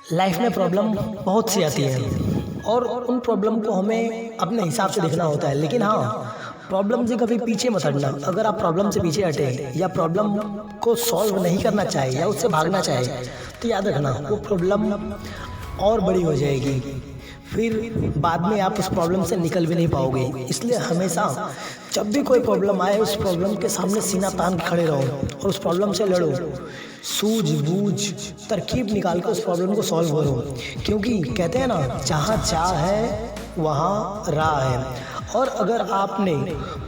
Life में problem बहुत सी आती है और उन प्रॉब्लम को हमें अपने हिसाब से देखना होता है। लेकिन हाँ, प्रॉब्लम से कभी पीछे मत हटना। अगर आप प्रॉब्लम से पीछे हटे या प्रॉब्लम को सॉल्व नहीं करना चाहे या उससे भागना चाहे तो याद रखना वो प्रॉब्लम और बड़ी हो जाएगी। फिर बाद में आप उस प्रॉब्लम से निकल भी नहीं पाओगे। इसलिए हमेशा जब भी कोई प्रॉब्लम आए उस प्रॉब्लम के सामने सीना तान के खड़े रहो और उस प्रॉब्लम से लड़ो। सूझबूझ तरकीब निकाल कर उस प्रॉब्लम को सॉल्व करो, क्योंकि कहते हैं ना, जहाँ चाह है वहाँ राह है। और अगर आपने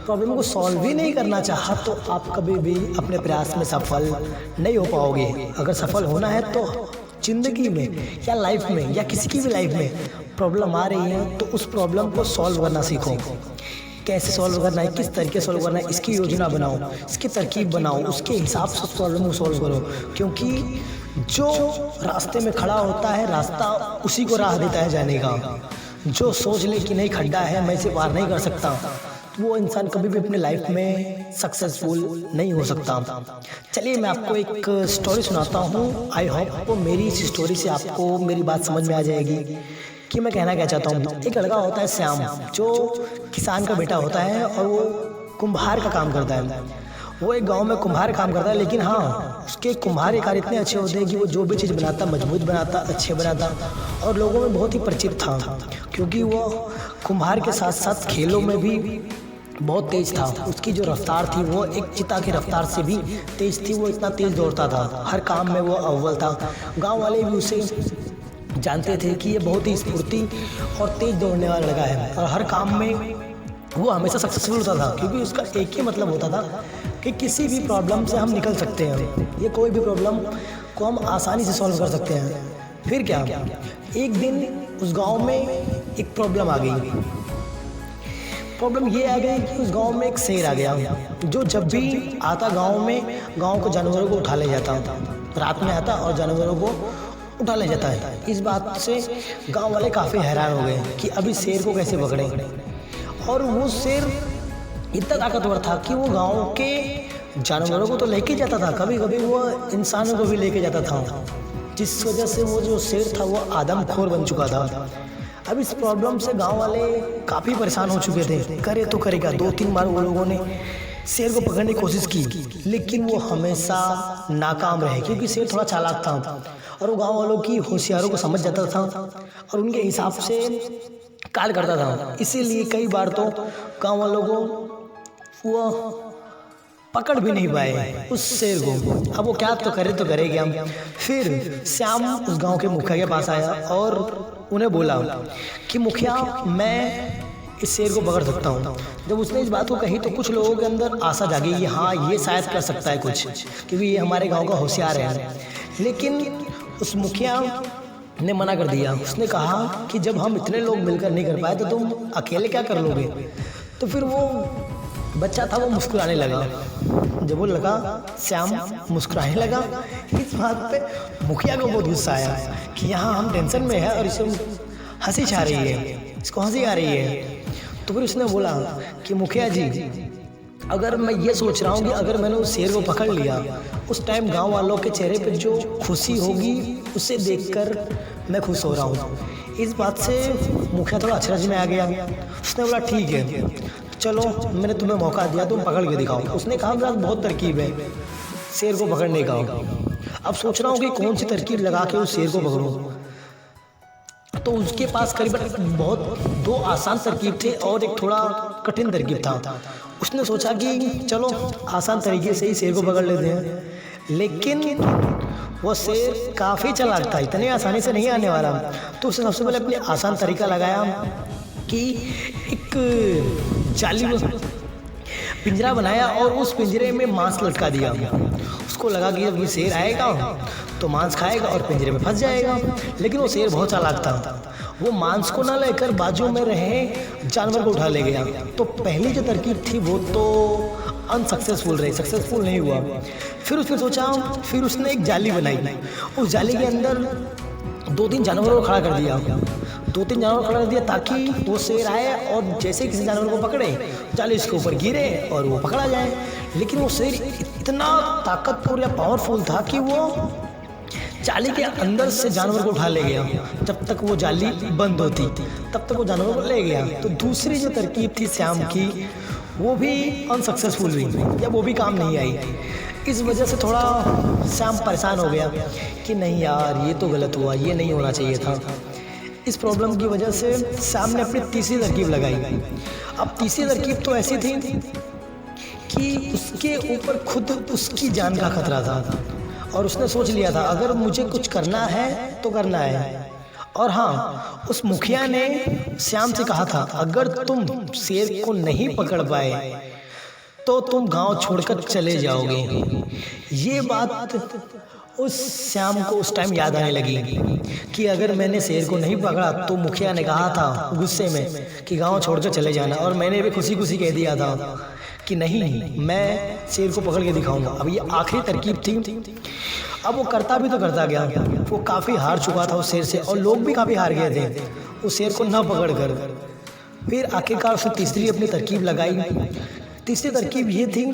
प्रॉब्लम को सॉल्व ही नहीं करना चाहा तो आप कभी भी अपने प्रयास में सफल नहीं हो पाओगे। अगर सफल होना है तो जिंदगी में या लाइफ में या किसी की भी लाइफ में प्रॉब्लम आ रही है तो उस प्रॉब्लम को सॉल्व करना सीखो। कैसे सॉल्व करना है, किस तरीके सॉल्व करना है, इसकी योजना बनाओ, इसकी तरकीब बनाओ, उसके हिसाब से उस प्रॉब्लम को सॉल्व करो। क्योंकि जो रास्ते में खड़ा होता है रास्ता उसी को राह देता है जाने का। जो सोच ले कि नहीं खड्डा है, मैं इसे पार नहीं कर सकता, वो इंसान कभी भी अपने लाइफ में सक्सेसफुल नहीं हो सकता। चलिए मैं आपको एक स्टोरी सुनाता हूँ। आई होप मेरी इस स्टोरी से आपको मेरी बात समझ में आ जाएगी कि मैं कहना क्या चाहता हूँ। एक लड़का होता है श्याम, जो किसान का बेटा होता है और वो कुम्हार का काम करता है। वो एक गांव में कुम्हार काम करता है, लेकिन हाँ, उसके कुम्हार के कार्य इतने अच्छे होते हैं कि वो जो भी चीज़ बनाता मजबूत बनाता, अच्छे बनाता और लोगों में बहुत ही परिचित था। क्योंकि वो कुम्हार के साथ साथ खेलों में भी बहुत तेज था। उसकी जो रफ्तार थी वो एक चिता की रफ्तार से भी तेज थी। वो इतना तेज दौड़ता था, हर काम में वो अव्वल था। गाँव वाले भी उसे जानते थे कि ये बहुत ही स्फूर्ति और तेज दौड़ने वाला लड़का है और हर काम में वो हमेशा सक्सेसफुल होता था। क्योंकि उसका एक ही मतलब होता था कि किसी भी प्रॉब्लम से हम निकल सकते हैं, ये कोई भी प्रॉब्लम को हम आसानी से सॉल्व कर सकते हैं। फिर क्या, एक दिन उस गांव में एक प्रॉब्लम आ गई। प्रॉब्लम ये आ गई कि उस गांव में एक शेर आ गया, जो जब भी आता गांव में गांव को जानवरों को उठा ले जाता। रात में आता और जानवरों को उठा ले जाता है। इस बात से गांव वाले काफ़ी हैरान हो गए कि अभी शेर को कैसे पकड़ें। और वो शेर इतना ताकतवर था कि वो गांव के जानवरों को तो लेके जाता था, कभी कभी वो इंसानों को भी लेके जाता था, जिस वजह से वो जो शेर था वो आदमखोर बन चुका था। अब इस प्रॉब्लम से गांव वाले काफ़ी परेशान हो चुके थे। करे तो करेगा, 2-3 बार वो लोगों ने शेर को पकड़ने की कोशिश की, लेकिन वो हमेशा नाकाम रहे। क्योंकि शेर थोड़ा चालाक था और वो गांव वालों की होशियारों को समझ जाता था और उनके हिसाब से कार्य करता था। इसीलिए कई बार तो गांव वालों को वो पकड़ भी नहीं पाए उस शेर को। अब वो क्या तो करेंगे हम। फिर श्याम उस गांव के मुखिया के पास आया और उन्हें बोला कि मुखिया, मैं इस शेर को पकड़ सकता हूँ। जब उसने इस बात को कही तो कुछ लोगों के अंदर आशा जागी कि हाँ, ये शायद कर सकता है कुछ, क्योंकि ये हमारे गांव का होशियार है। लेकिन उस मुखिया ने मना कर दिया। उसने कहा कि जब हम इतने लोग मिलकर नहीं कर पाए तो तुम अकेले क्या कर लोगे। तो फिर वो बच्चा था वो मुस्कुराने लगा। जब वो लगा श्याम मुस्कुराने लगा, इस बात पे मुखिया को बहुत गुस्सा आया कि यहाँ हम टेंशन में है और इसे हंसी छा रही है, इसको हंसी आ रही है। तो फिर उसने बोला कि मुखिया जी, अगर मैं ये सोच रहा हूँ कि अगर मैंने उस शेर को पकड़ लिया, उस टाइम गांव वालों के चेहरे पर जो खुशी होगी उसे देखकर मैं खुश हो रहा हूँ। इस बात से मुखिया थोड़ा अचरज में आ गया। उसने बोला ठीक है, चलो मैंने तुम्हें मौका दिया, तुम पकड़ के दिखाओ। उसने कहा मेरा बहुत तरकीब है शेर को पकड़ने का, अब सोच रहा हूँ कि कौन सी तरकीब लगा के उस शेर को पकड़ूँ। तो उसके पास करीबन बहुत 2 आसान तरकीब थे और एक थोड़ा कठिन तरकीब था। उसने सोचा कि चलो आसान तरीके से ही शेर को पकड़ लेते हैं, लेकिन वो शेर काफ़ी चालाक था, इतनी आसानी से नहीं आने वाला। तो उसने सबसे पहले अपने आसान तरीका लगाया कि एक जाली पिंजरा बनाया और उस पिंजरे में मांस लटका दिया। उसको लगा कि जब ये शेर आएगा तो मांस खाएगा और पिंजरे में फंस जाएगा। लेकिन वो शेर बहुत चालाक था, वो मांस को ना लेकर बाजू में रहे जानवर को उठा ले गया। तो पहली जो तरकीब थी वो तो अनसक्सेसफुल रही, सक्सेसफुल नहीं हुआ। फिर उसने सोचा, फिर उसने एक जाली बनाई। उस जाली के अंदर 2-3 जानवरों को खड़ा कर दिया। 2-3 जानवर खड़ा कर दिया ताकि वो शेर आए और जैसे किसी जानवर को पकड़े जाली इसके ऊपर गिरे और वो पकड़ा जाए। लेकिन वो शेर इतना ताकतवर या पावरफुल था कि वो जाली के अंदर से जानवर को उठा ले गया। जब तक वो जाली बंद होती तब तक वो जानवर को ले गया। तो दूसरी जो तरकीब थी श्याम की वो भी अनसक्सेसफुल हुई या वो भी काम नहीं आई। इस वजह से थोड़ा श्याम परेशान हो गया कि नहीं यार ये तो गलत हुआ, ये नहीं होना चाहिए था। इस प्रॉब्लम की वजह से श्याम ने अपनी तीसरी तरकीब लगाई। अब तीसरी तरकीब तो ऐसी थी कि उसके ऊपर खुद उसकी जान का खतरा था और उसने सोच लिया था अगर मुझे कुछ करना है तो करना है। और हाँ, उस मुखिया ने श्याम से कहा था अगर तुम शेर को नहीं पकड़ पाए तो तुम गांव छोड़कर चले जाओगे। ये बात उस श्याम को उस टाइम याद आने लगी कि अगर मैंने शेर को नहीं पकड़ा तो मुखिया ने कहा था गुस्से में कि गांव छोड़कर चले जाना, और मैंने भी खुशी खुशी कह दिया था कि नहीं मैं शेर को पकड़ के दिखाऊंगा। अब ये आखिरी तरकीब थी। अब वो करता भी तो करता गया। वो काफ़ी हार चुका था उस शेर से और लोग भी काफ़ी हार गए थे उस शेर को न पकड़ कर। फिर आखिरकार उसने तीसरी अपनी तरकीब लगाई। तीसरी तरकीब ये थी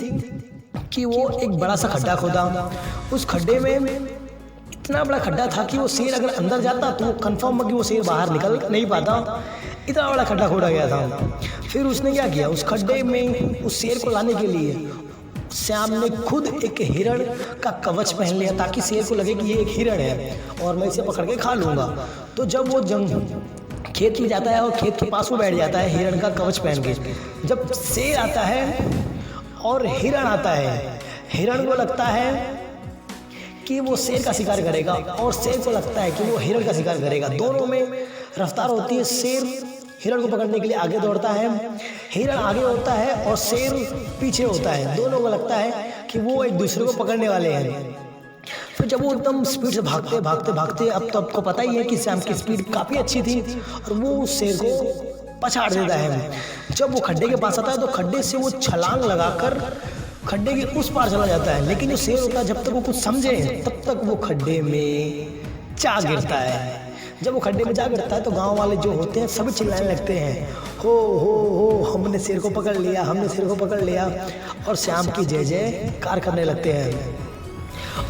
कि वो एक बड़ा सा खड्डा खोदा। उस खड्डे में इतना बड़ा खड्डा था कि वो शेर अगर अंदर जाता तो वो कंफर्म है कि वो शेर बाहर निकल नहीं पाता। इतना बड़ा खड्डा खोदा गया था। फिर उसने क्या किया, उस खड्डे में उस शेर को लाने के लिए श्याम ने खुद एक हिरण का कवच पहन लिया ताकि शेर को लगे कि ये एक हिरण है और मैं इसे पकड़ के खा लूँगा। तो जब वो खेत में जाता है और खेत के पास वो बैठ जाता है हिरण का कवच पहन के, जब शेर आता है और हिरण आता है, हिरण को लगता है कि वो शेर का शिकार करेगा और शेर को लगता है कि वो हिरण का शिकार करेगा। दोनों में रफ्तार होती है। शेर हिरण को पकड़ने के लिए आगे दौड़ता है, हिरण आगे होता है और शेर पीछे होता है। दोनों को लगता है कि वो एक दूसरे को पकड़ने वाले हैं। फिर जब वो एकदम स्पीड से भागते भागते भागते, अब तो आपको पता ही है कि श्याम की स्पीड काफ़ी अच्छी थी और वो उस शेर को पछाड़ देता है। जब वो खड्डे के पास आता है तो खड्डे से वो छलांग लगाकर खड्डे के उस पार चला जाता है। लेकिन जो शेर होता है जब तक वो कुछ समझे तब तक वो खड्डे में जा गिरता है। जब वो खड्डे में जा गिरता है तो गांव वाले जो होते हैं सभी चिल्लाने लगते हैं, हो हमने शेर को पकड़ लिया, हमने शेर को पकड़ लिया, और श्याम की जय जयकार करने लगते हैं।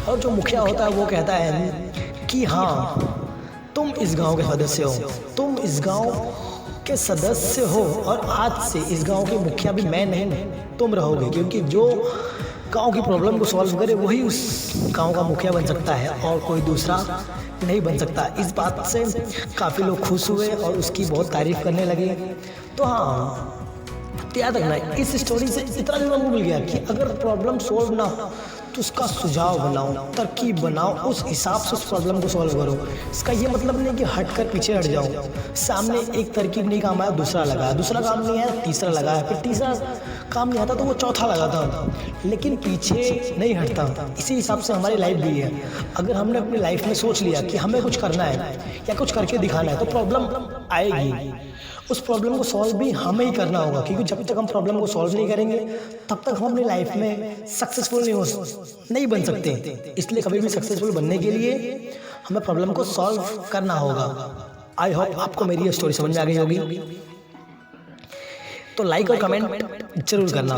और जो मुखिया होता है वो कहता है कि हाँ तुम इस गांव के सदस्य हो, तुम इस गांव के सदस्य हो और आज से इस गांव के मुखिया भी मैं नहीं तुम रहोगे, क्योंकि जो गांव की प्रॉब्लम को सॉल्व करे वही उस गांव का मुखिया बन सकता है और कोई दूसरा नहीं बन सकता। इस बात से काफ़ी लोग खुश हुए और उसकी बहुत तारीफ करने लगे। तो हाँ, याद रखना इस स्टोरी से इतना जरूर मिल गया कि अगर प्रॉब्लम सॉल्व ना हो तो उसका सुझाव बनाओ, तरकीब बनाओ, उस हिसाब से उस प्रॉब्लम को सॉल्व करो। इसका ये मतलब नहीं कि हट कर पीछे हट जाओ। सामने एक तरकीब नहीं काम आया दूसरा लगाया, दूसरा काम नहीं आया तीसरा लगाया, फिर तीसरा काम नहीं आता तो वो चौथा लगाता, लेकिन पीछे नहीं हटता। इसी हिसाब से हमारी लाइफ भी है। अगर हमने अपनी लाइफ में सोच लिया कि हमें कुछ करना है या कुछ करके दिखाना है तो प्रॉब्लम आएगी। उस प्रॉब्लम को सॉल्व भी हमें ही करना होगा, क्योंकि जब तक हम प्रॉब्लम को सॉल्व नहीं करेंगे तब तक हम अपनी लाइफ में सक्सेसफुल नहीं बन सकते। इसलिए कभी भी सक्सेसफुल बनने के लिए हमें प्रॉब्लम को सॉल्व करना होगा। आई होप आपको मेरी ये स्टोरी समझ में आ गई होगी। तो लाइक और कमेंट जरूर करना।